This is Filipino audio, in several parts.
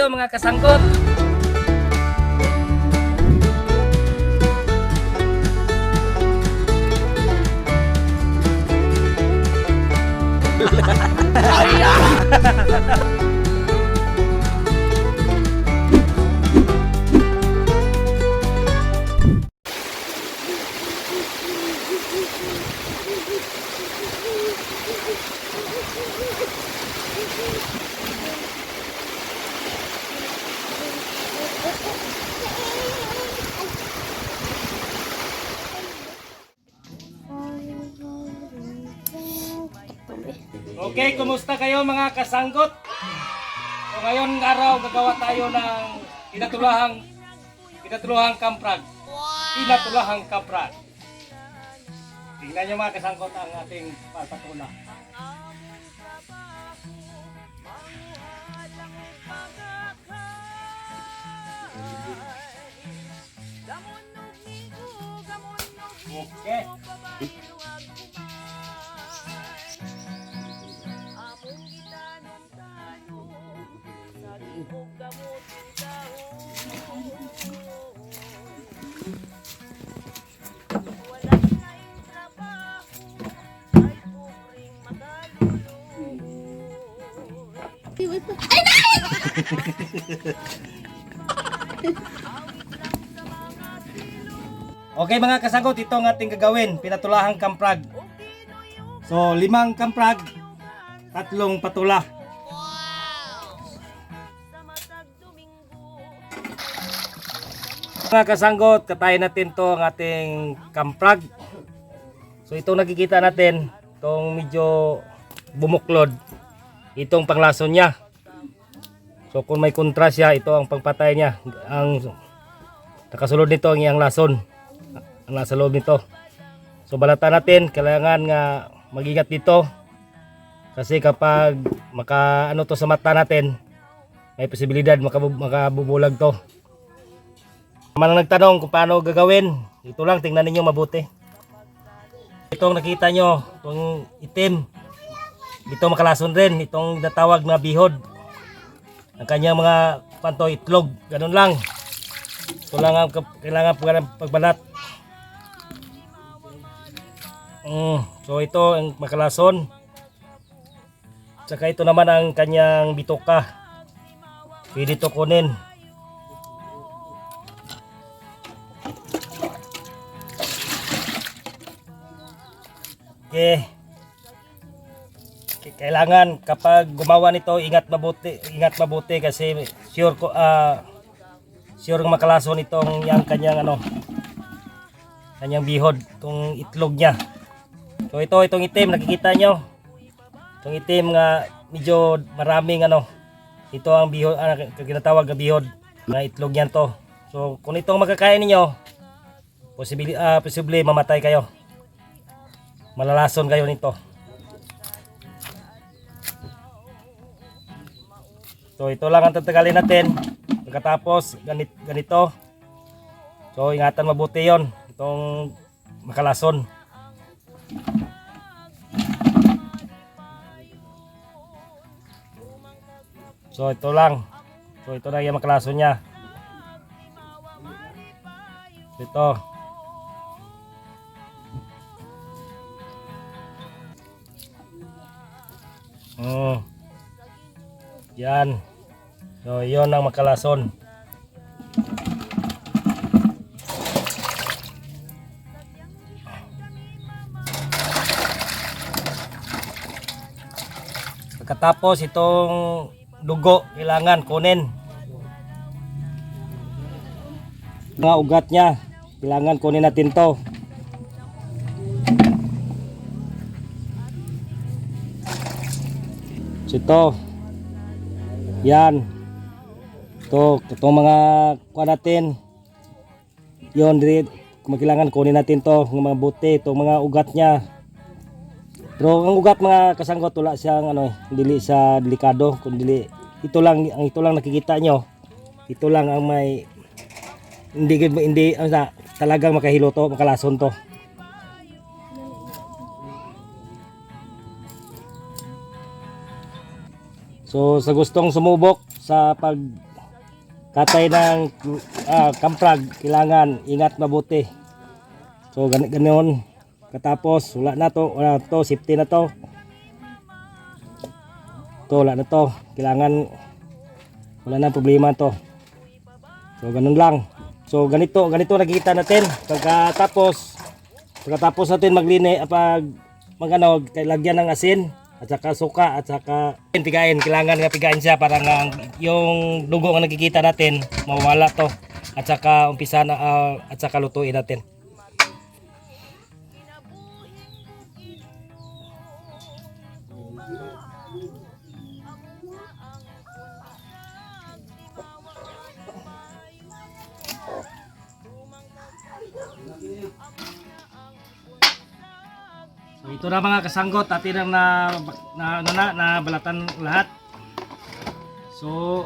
kayo mga kasangkot. Okay, kumusta kayo mga kasanggot? So ngayon araw gagawa tayo ng pinatulahang kamprag. Pinatulahang kamprag. Tingnan nyo mga kasanggot ang ating patula. Okay. Okay mga kasanggot, ito ang ating gagawin, pinatulahang kamprag. So 5 kamprag, 3 patula. Mga kasanggot, katayin natin to ang ating kamprag. So itong nakikita natin, itong medyo bumuklod, itong panglason niya. So kung may kontra siya, ito ang pangpatay niya. Ang nakasulod nito ang iyang lason, ang nasa loob nito. So balatan natin, kailangan nga mag-ingat dito. Kasi kapag maka ano to sa mata natin, may posibilidad makabubulag to. Manang nagtanong kung paano gagawin, ito lang, tingnan ninyo mabuti. Itong nakita nyo, itong itim, ito makalason rin, itong natawag na bihod. Ang kanyang mga panto, itlog, ganun lang. Ito lang ang kailangan pagbalat. So ito ang makalason. Saka ito naman ang kanyang bituka. Pwede ito kunin. Okay. Kailangan kapag gumawa nito, ingat mabuti kasi sure makalason itong yang kanyang kanyang bihod, itong itlog niya. So itong itim nakikita nyo. Itong itim nga medyo maraming ito ang bihod, kinatawag na bihod na itlog niyan to. So kung itong makakain niyo, posible mamatay kayo. Malalason kayo nito. So ito lang ang tatagalin natin. Pagkatapos ganito. So ingatan mabuti yon, itong makalason. So ito lang. So ito na yung makalason niya. Ito. Yan. So yon ang makalason. Pagkatapos itong dugo kailangan kunin. Mga ugat niya kailangan kunin natin to. So ito. Yan. Itong mga kuha natin. Yon, kailangan kunin natin to, ng mga buti, itong mga ugat niya. Pero ang ugat mga kasanggot, wala siyang dili sa delikado, kundi ito lang nakikita nyo. Ito lang ang may hindi talagang makahilo to, makalason to. So sa gustong sumubok sa katay ng kamprag, kailangan ingat mabuti. So ganoon. Katapos wala na to, safety na to. Wala na to, kailangan wala na problema to. So ganun lang. So ganito nakikita natin pagkatapos natin lagyan ng asin at saka suka at saka pigain. Kailangan nga pigain siya para nga yung dugo nga nakikita natin mawala to at saka umpisa na at saka lutuin natin. So ito na mga kasanggot, atin ang na balatan lahat. So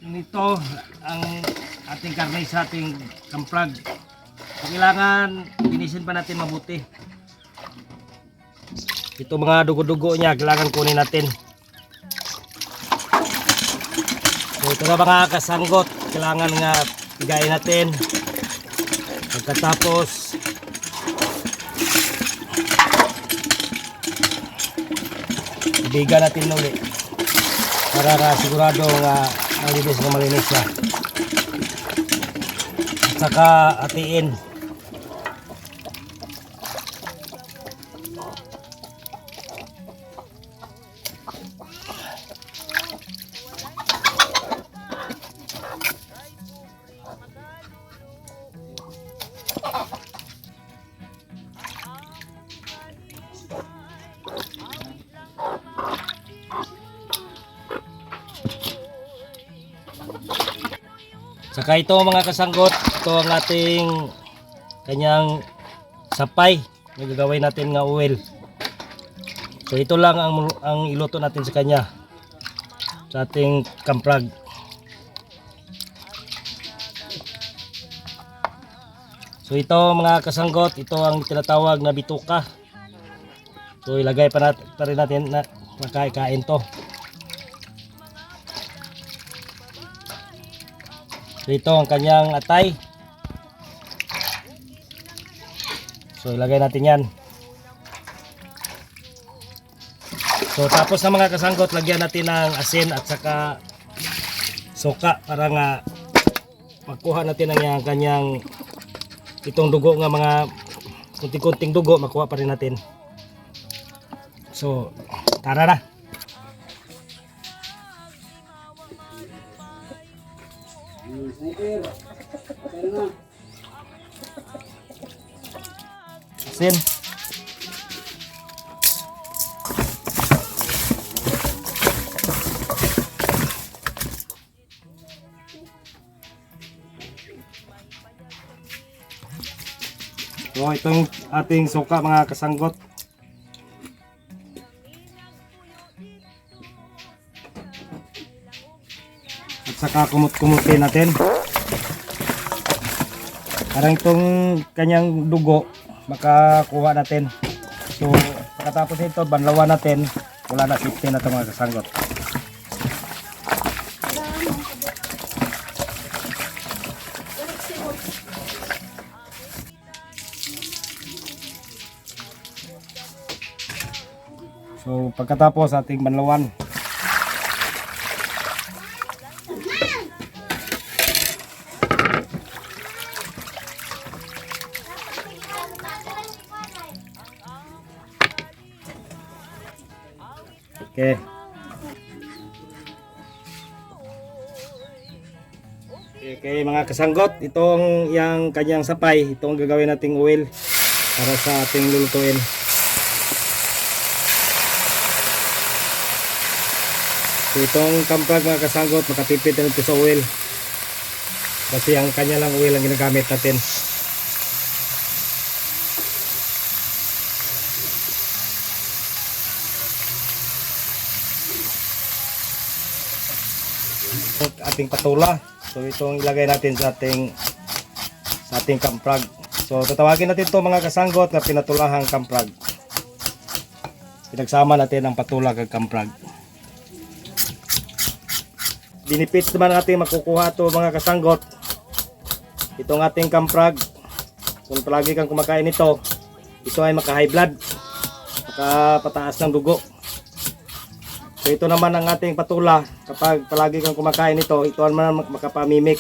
ito ang ating karne sa ating kamprag. Kailangan linisin pa natin mabuti. Ito mga dugo-dugo niya, kailangan kunin natin. So ito na mga kasanggot, kailangan nga pigain natin. Pagkatapos ibigan natin ulit para sigurado nga malinis siya. At saka hatiin. Saka ito mga kasanggot, ito ang ating kanyang sapay na gagawin natin nga oil. So ito lang ang iluto natin sa kanya, sa ating kamprag. So ito mga kasanggot, ito ang tinatawag na bituka. So ilagay pa rin natin na makain to. So ito ang kanyang atay. So ilagay natin yan. So tapos na mga kasanggot, lagyan natin ng asin at saka suka para nga makuha natin ang kanyang itong dugo nga mga kunting-kunting dugo, makuha pa rin natin. So tara na. Asin. So itong ating suka mga kasanggot. At saka kumut-kumutin natin. Parang itong kanyang dugo makakuha natin. So pagkatapos nito banlawan natin, wala na safety na ito mga kasanggot. So pagkatapos ating banlawan, okay. Okay mga kasanggot, itong yang kanyang sapay, itong gagawin nating oil para sa ating lulutuin. So itong kamprag mga kasanggot, makatipid na ito sa oil kasi ang kanya lang oil ang ginagamit natin. Ating patula, so itong ilagay natin sa ating kamprag. So tatawagin natin ito mga kasanggot na pinatulahang kamprag. Pinagsama natin ang patula kag kamprag. benefits naman natin makukuha to mga kasanggot. Itong ating kamprag, kung palagi kang kumakain ito, ito ay maka-high blood, makapataas ng dugo. So ito naman ang ating patula, kapag palagi kang kumakain ito, ito naman makapamimik.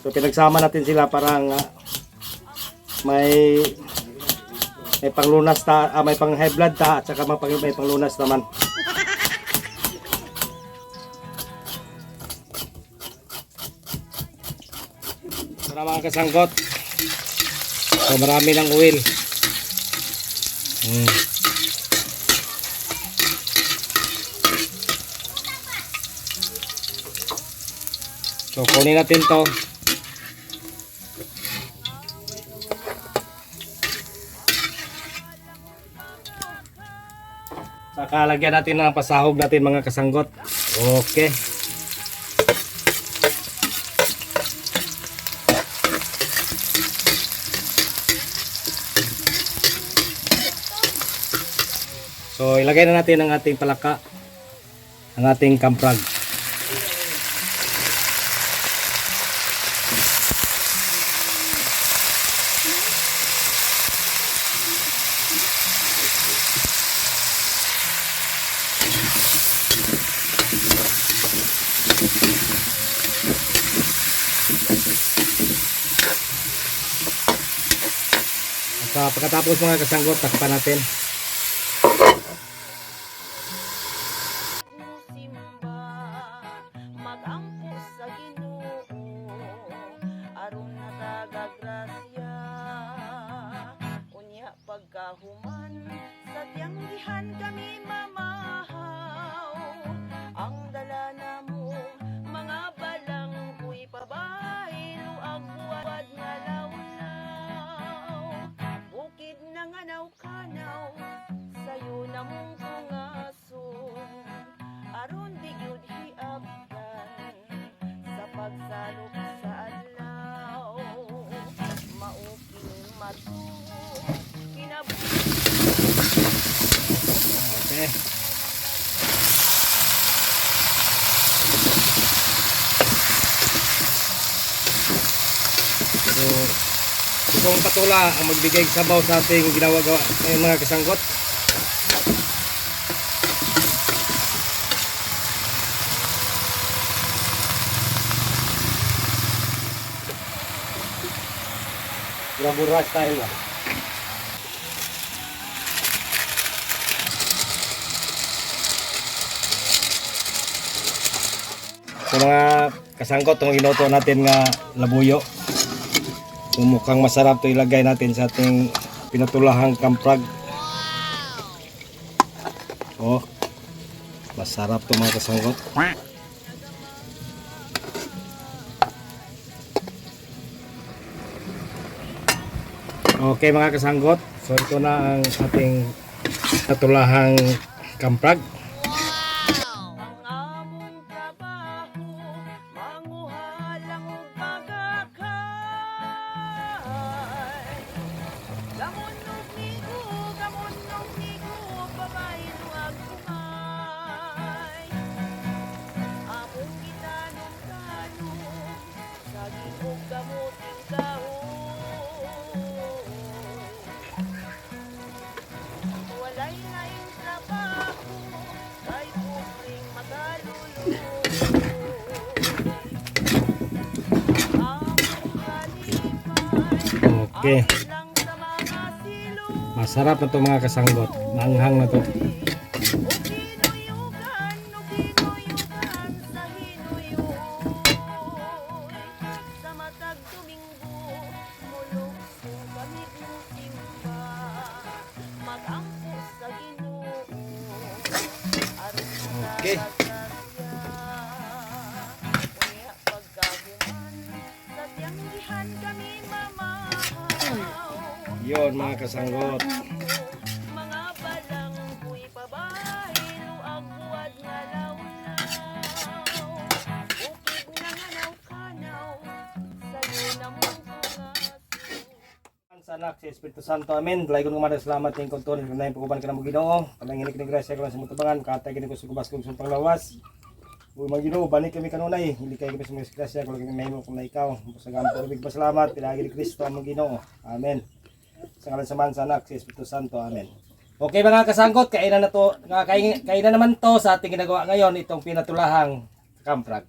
So pinagsama natin sila parang may panglunas ta, may pang high blood ta, at saka may panglunas naman. Para mga kasanggot, so marami ng oil. So kunin natin to. Saka lagyan natin ng pasahog natin mga kasanggot. Okay. So ilagay na natin ang ating palaka, ang ating kamprag. At pagkatapos mga kasanggot, takpan natin. Pagkahuman sa tiyanggihan kami mamahaw, ang dala na mo mga balang kuy pabaylo ang buwad nga lawlaw, bukid na nga naw-kanaw sayo na mong kungasong, aron di gyud hiabdan sa pagsalok sa adlaw, mauking matuog. Okay. So, itong patula ang magbigay sabaw sa ating ginawa-gawa ng mga kasanggot. Burra-burra style ba? So mga kasangkot, itong inuto natin nga labuyo. So mukhang masarap ito ilagay natin sa ating pinatulahang kamprag. Oh, masarap ito mga kasangkot. Okay mga kasangkot, so ito na ang ating pinatulahang kamprag. Okay. Masarap na to mga kasanggot. Maanghang na to. Okay. Yon mga kasanggot. Mga balang kuy pabaylo ang buwad nga lawlaw, bukid na nga naw-kanaw sayo na mong kungaso. Sa anak si Espiritu Santo, amen. Lagon kumada salamat ning konton kanay pagkuban kana mo Ginoo. Pananginig ni grasya kana sa mutubangan, katay kini ko sa kubas kong panglawas. Uy, Ginoo, balik kami kanunay. Hindi kayo kami sa mga grasya kung kami mahimo kung na ikaw. Sa gampo kami pasalamat, pinagi ni Kristo ang Ginoo. Amen. Sa ngalan sa Man, sa Anak, sa Espiritu Santo. Amen. Okay mga kasangkot, kainan na naman to sa ating ginagawa ngayon, itong pinatulahang kamprag.